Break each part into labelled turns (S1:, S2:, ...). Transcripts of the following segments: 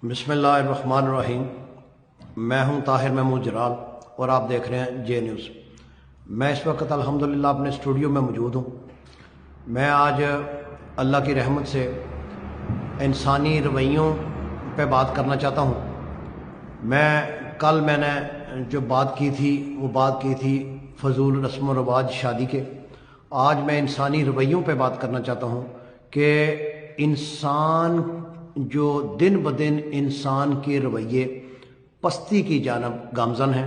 S1: बिस्मिल्लाहिर्रहमानिर्रहीम। मैं हूं ताहिर महमूद जलाल और आप देख रहे हैं जे न्यूज़। मैं इस वक्त अल्हम्दुलिल्लाह अपने स्टूडियो में मौजूद हूं। मैं आज अल्लाह की रहमत से इंसानी रवैयों पे बात करना चाहता हूं। मैंने जो बात की थी वो बात की थी फजूल रस्म व रवाज शादी के। आज मैं इंसानी रवैयों पे बात करना चाहता हूं कि इंसान जो दिन ब दिन इंसान के रवैये पस्ती की जानब गामजन है।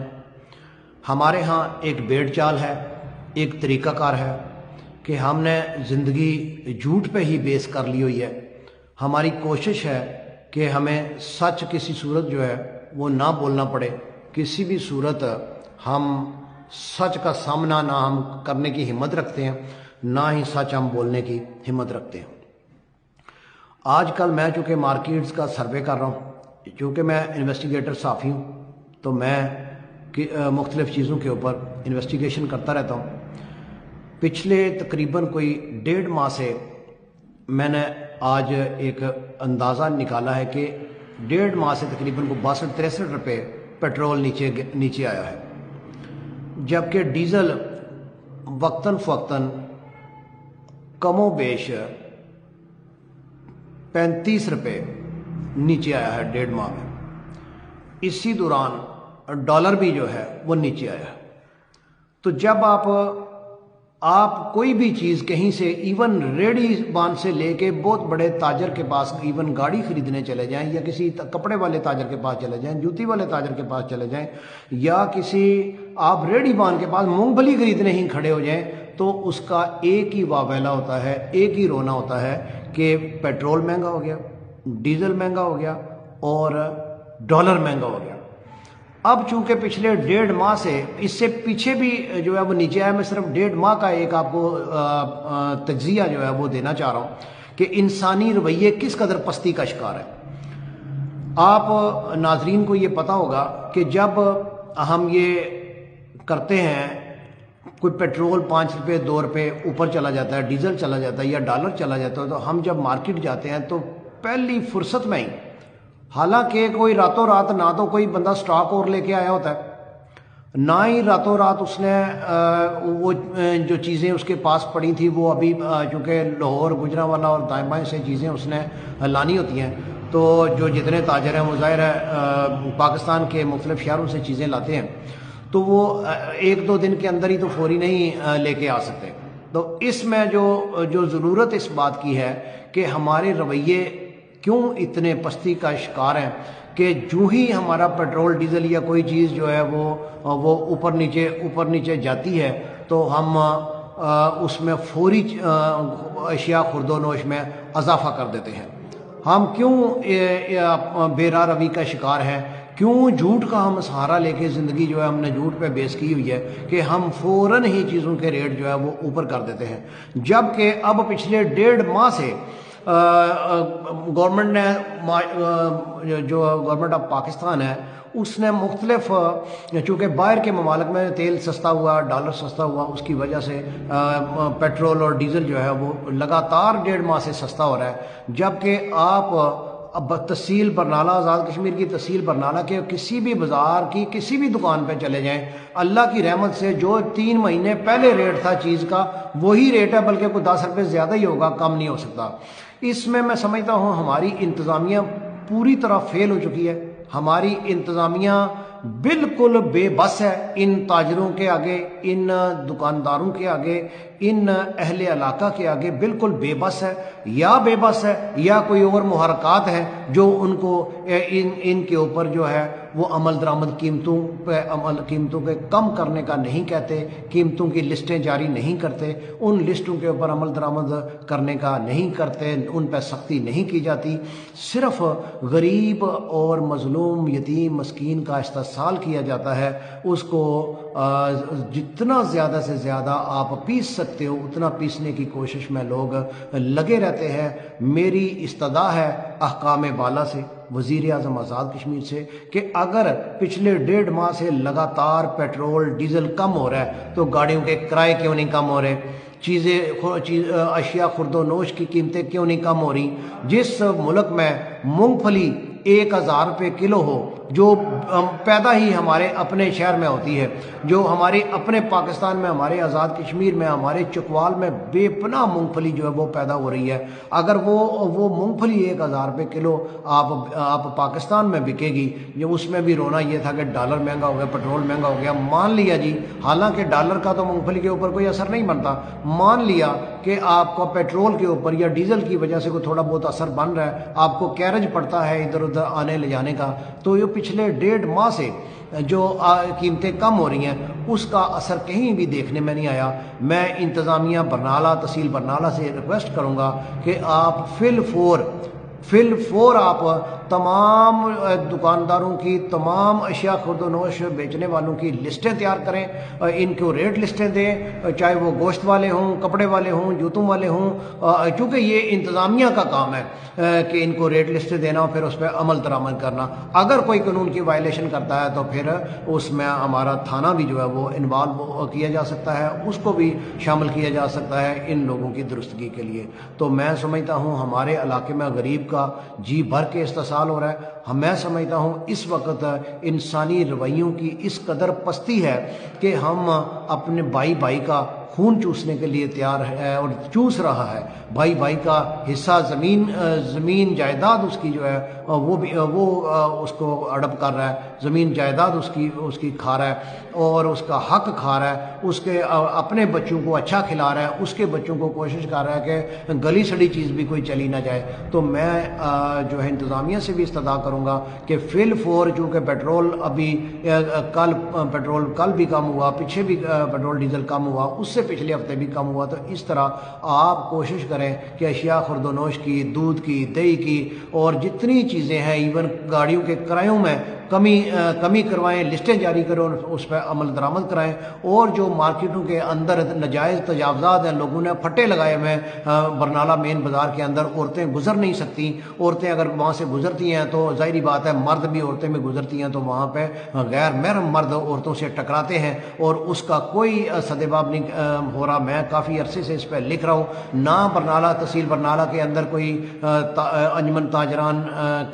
S1: हमारे यहाँ एक बेड़ चाल है, एक तरीक़ाकार है कि हमने ज़िंदगी झूठ पे ही बेस कर ली हुई है। हमारी कोशिश है कि हमें सच किसी सूरत जो है वो ना बोलना पड़े, किसी भी सूरत हम सच का सामना ना हम करने की हिम्मत रखते हैं, ना ही सच हम बोलने की हिम्मत रखते हैं। आजकल मैं चूँकि मार्केट्स का सर्वे कर रहा हूँ, चूँकि मैं इन्वेस्टिगेटर साफ़ी हूँ, तो मैं मुख्तलिफ़ चीज़ों के ऊपर इन्वेस्टिगेशन करता रहता हूँ। पिछले तकरीबन कोई 1.5 माह से मैंने आज एक अंदाज़ा निकाला है कि 1.5 माह से तकरीबन को 62-63 रुपये पेट्रोल नीचे आया है, जबकि डीज़ल वक्तन फ़वक्तन कमो बेश 35 रुपये नीचे आया है 1.5 माह में। इसी दौरान डॉलर भी जो है वो नीचे आया है। तो जब आप कोई भी चीज़ कहीं से इवन रेडी बान से लेके बहुत बड़े ताजर के पास इवन गाड़ी खरीदने चले जाएं, या किसी कपड़े वाले ताजर के पास चले जाएं, जूती वाले ताजर के पास चले जाएं, या किसी आप रेडी बान के पास मूंगफली खरीदने ही खड़े हो जाएं, तो उसका एक ही वावेला होता है, एक ही रोना होता है कि पेट्रोल महंगा हो गया, डीजल महंगा हो गया और डॉलर महंगा हो गया। अब चूंकि पिछले 1.5 माह से, इससे पीछे भी जो है वो नीचे आया, मैं सिर्फ 1.5 माह का एक आपको तज्जिया जो है वो देना चाह रहा हूँ कि इंसानी रवैये किस कदर पस्ती का शिकार है। आप नाजरीन को ये पता होगा कि जब हम ये करते हैं, कोई पेट्रोल 5 रुपये 2 रुपये ऊपर चला जाता है, डीजल चला जाता है या डॉलर चला जाता है, तो हम जब मार्केट जाते हैं तो पहली फुर्सत में ही, हालांकि कोई रातों रात ना तो कोई बंदा स्टॉक और लेके आया होता है, ना ही रातों रात उसने वो जो चीज़ें उसके पास पड़ी थी वो अभी चूँकि लाहौर गुजरांवाला और दाएं बाएं से चीज़ें उसने लानी होती हैं, तो जो जितने ताजर हैं वो ज़ाहिर है पाकिस्तान के मुख्तलिफ शहरों से चीज़ें लाते हैं, तो वो 1-2 दिन के अंदर ही तो फौरी नहीं लेके आ सकते। तो इसमें जो ज़रूरत इस बात की है कि हमारे रवैये क्यों इतने पस्ती का शिकार हैं कि जो ही हमारा पेट्रोल डीजल या कोई चीज़ जो है वो ऊपर नीचे जाती है तो हम उसमें फौरी अशिया खुर्दोनोश में इजाफा कर देते हैं। हम क्यों बेरा रवि का शिकार हैं, क्यों झूठ का हम सहारा लेके ज़िंदगी जो है हमने झूठ पे बेस की हुई है कि हम फ़ौरन ही चीज़ों के रेट जो है वो ऊपर कर देते हैं। जबकि अब पिछले 1.5 माह से गवर्नमेंट ने, जो गवर्नमेंट ऑफ पाकिस्तान है, उसने मुख्तलिफ, चूँकि बाहर के ममालिक में तेल सस्ता हुआ, डॉलर सस्ता हुआ, उसकी वजह से पेट्रोल और डीजल जो है वो लगातार 1.5 माह से सस्ता हो रहा है। जबकि आप अब तहसील बरनाला, आज़ाद कश्मीर की तहसील बरनाला के किसी भी बाज़ार की किसी भी दुकान पे चले जाएं, अल्लाह की रहमत से जो 3 महीने पहले रेट था चीज़ का वही रेट है, बल्कि कोई 10 रुपये ज़्यादा ही होगा, कम नहीं हो सकता। इसमें मैं समझता हूँ हमारी इंतज़ामिया पूरी तरह फेल हो चुकी है। हमारी इंतज़ामिया बिल्कुल बेबस है इन ताजरों के आगे, इन दुकानदारों के आगे, इन अहले इलाका के आगे बिल्कुल बेबस है, या कोई और मुहरकात है जो उनको इनके ऊपर जो है वो अमल दरामद कीमतों पे कम करने का नहीं कहते, कीमतों की लिस्टें जारी नहीं करते, उन लिस्टों के ऊपर अमल दरामद करने का नहीं करते, उन पर सख्ती नहीं की जाती। सिर्फ गरीब और मजलूम यतीम मस्कीन का इस्तेहसाल किया जाता है, उसको जितना ज़्यादा से ज़्यादा आप पीस सकते हो उतना पीसने की कोशिश में लोग लगे रहते हैं। मेरी इस्तदा है अहकाम बाला से, वज़ीर आज़म आज़ाद कश्मीर से, कि अगर पिछले 1.5 माह से लगातार पेट्रोल डीजल कम हो रहा है तो गाड़ियों के किराए क्यों नहीं कम हो रहे, अशिया खुर्दोनोश की कीमतें क्यों नहीं कम हो रही। जिस मुल्क में मूंगफली 1000 रुपये किलो हो, जो पैदा ही हमारे अपने शहर में होती है, जो हमारे अपने पाकिस्तान में, हमारे आज़ाद कश्मीर में, हमारे चकवाल में बेपनाह मूंगफली जो है वो पैदा हो रही है, अगर वो मूंगफली 1000 रुपये किलो आप पाकिस्तान में बिकेगी, जो उसमें भी रोना ये था कि डॉलर महंगा हो गया, पेट्रोल महंगा हो गया। मान लिया जी, हालांकि डॉलर का तो मूंगफली के ऊपर कोई असर नहीं बनता, मान लिया कि आपको पेट्रोल के ऊपर या डीजल की वजह से कोई थोड़ा बहुत असर बन रहा है, आपको कैरेज पड़ता है इधर उधर आने ले जाने का, तो ये पिछले 1.5 माह से जो कीमतें कम हो रही हैं उसका असर कहीं भी देखने में नहीं आया। मैं इंतज़ामिया बरनाला, तहसील बरनाला से रिक्वेस्ट करूँगा कि आप फिल फोर आप तमाम दुकानदारों की, तमाम अशिया खुर्दनोश बेचने वालों की लिस्टें तैयार करें, इनको रेट लिस्टें दें, चाहे वो गोश्त वाले हों, कपड़े वाले हों, जूतों वाले हों, क्योंकि ये इंतज़ामिया का काम है कि इनको रेट लिस्टें देना और फिर उस पर अमल दरामद करना। अगर कोई कानून की वायलेशन करता है तो फिर उसमें हमारा थाना भी जो है वो इन्वॉल्व किया जा सकता है, उसको भी शामिल किया जा सकता है इन लोगों की दुरुस्तगी के लिए। तो मैं समझता हूँ हमारे इलाके में गरीब का जी भर के इस्तेसाल हो रहा है। मैं समझता हूँ इस वक्त इंसानी रवैयों की इस कदर पस्ती है कि हम अपने भाई का खून चूसने के लिए तैयार है और चूस रहा है। भाई का हिस्सा ज़मीन जायदाद उसकी जो है वो उसको अडप कर रहा है, ज़मीन जायदाद उसकी खा रहा है और उसका हक खा रहा है, उसके अपने बच्चों को अच्छा खिला रहा है, उसके बच्चों को कोशिश कर रहा है कि गली सड़ी चीज़ भी कोई चली ना जाए। तो मैं जो है इंतज़ामिया से भी इस्तदा करूँगा कि फिल फोर, चूँकि पेट्रोल अभी पेट्रोल कल भी कम हुआ, पीछे भी पेट्रोल डीजल कम हुआ, उससे पिछले हफ्ते भी कम हुआ, तो इस तरह आप कोशिश करें कि अशिया खुर्दनोश की, दूध की, दही की और जितनी चीज़ें हैं, इवन गाड़ियों के किरायों में कमी करवाएं, लिस्टें जारी करें और उस पर अमल दरामद कराएं। और जो मार्केटों के अंदर नजायज़ तजावज़ात हैं, लोगों ने फट्टे लगाए हुए हैं बरनाला मेन बाज़ार के अंदर, औरतें गुजर नहीं सकती। औरतें अगर वहाँ से गुजरती हैं तो ज़ाहिरी बात है मर्द भी औरतें में गुजरती हैं तो वहाँ पे गैर महरम मर्द औरतों से टकराते हैं और उसका कोई सदेबाब नहीं हो रहा। मैं काफ़ी अरसे से इस पर लिख रहा हूँ। ना बरनाला, तहसील बरनाला के अंदर कोई अंजुमन ताजरान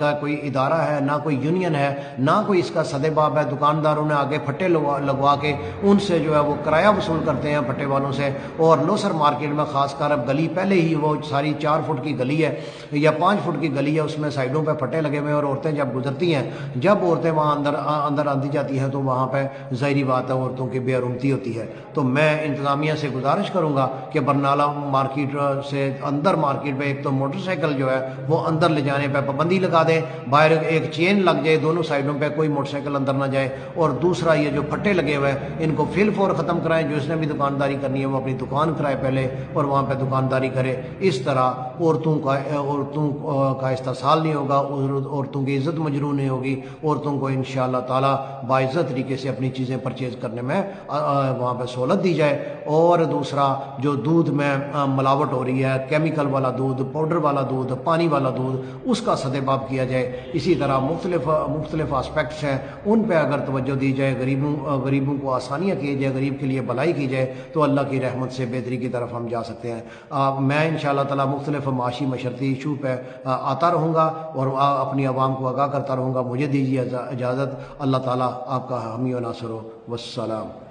S1: का कोई इदारा है, ना कोई यूनियन है, ना कोई इसका सदेबाब है। दुकानदारों ने आगे फट्टे लगवा के उनसे जो है वो किराया वसूल करते हैं फट्टे वालों से। और लोसर मार्केट में खासकर अब गली पहले ही वो सारी 4 फुट की गली है या 5 फुट की गली है, उसमें साइडों पे फट्टे लगे हुए हैं और औरतें जब गुजरती हैं, जब औरतें वहाँ अंदर आती जाती हैं तो वहाँ पे ज़ाहिरी बात है औरतों की बेअरुमती होती है। तो मैं इंतज़ामिया से गुजारिश करूँगा कि बरनाला मार्केट से अंदर मार्केट में एक तो मोटरसाइकिल जो है वो अंदर ले जाने पर पाबंदी लगा दें, बाहर एक चेन लग जाए दोनों साइडों पे, कोई मोटरसाइकिल अंदर ना जाए। और दूसरा ये जो फट्टे लगे हुए हैं इनको फिल फोर ख़त्म कराएं। जो इसने भी दुकानदारी करनी है वो अपनी दुकान कराए पहले और वहाँ पे दुकानदारी करे। इस तरह औरतों का इस्तेसाल नहीं होगा, औरतों की इज़्ज़त मजरू नहीं होगी, औरतों को इंशाअल्लाह ताला बाइज़्ज़त तरीके से अपनी चीज़ें परचेज़ करने में वहाँ पर सहूलत दी जाए। और दूसरा जो दूध में मिलावट हो रही है, केमिकल वाला दूध, पाउडर वाला दूध, पानी वाला दूध, उसका सदेबाब किया जाए। इसी तरह मुख्तलिफ आस्पेक्ट्स हैं उन पर अगर तवज्जो दी जाए, गरीबों को आसानियाँ की जाए, गरीब के लिए भलाई की जाए तो अल्लाह की रहमत से बेहतरी की तरफ हम जा सकते हैं। मैं इंशाअल्लाह ताला मुख्तलिफ माशी मशरती इशू पर आता रहूँगा और अपनी आवाम को आगाह करता रहूँगा। मुझे दीजिए इजाज़त। अल्लाह ताला आपका हामी व नासर हो। वस्सलाम।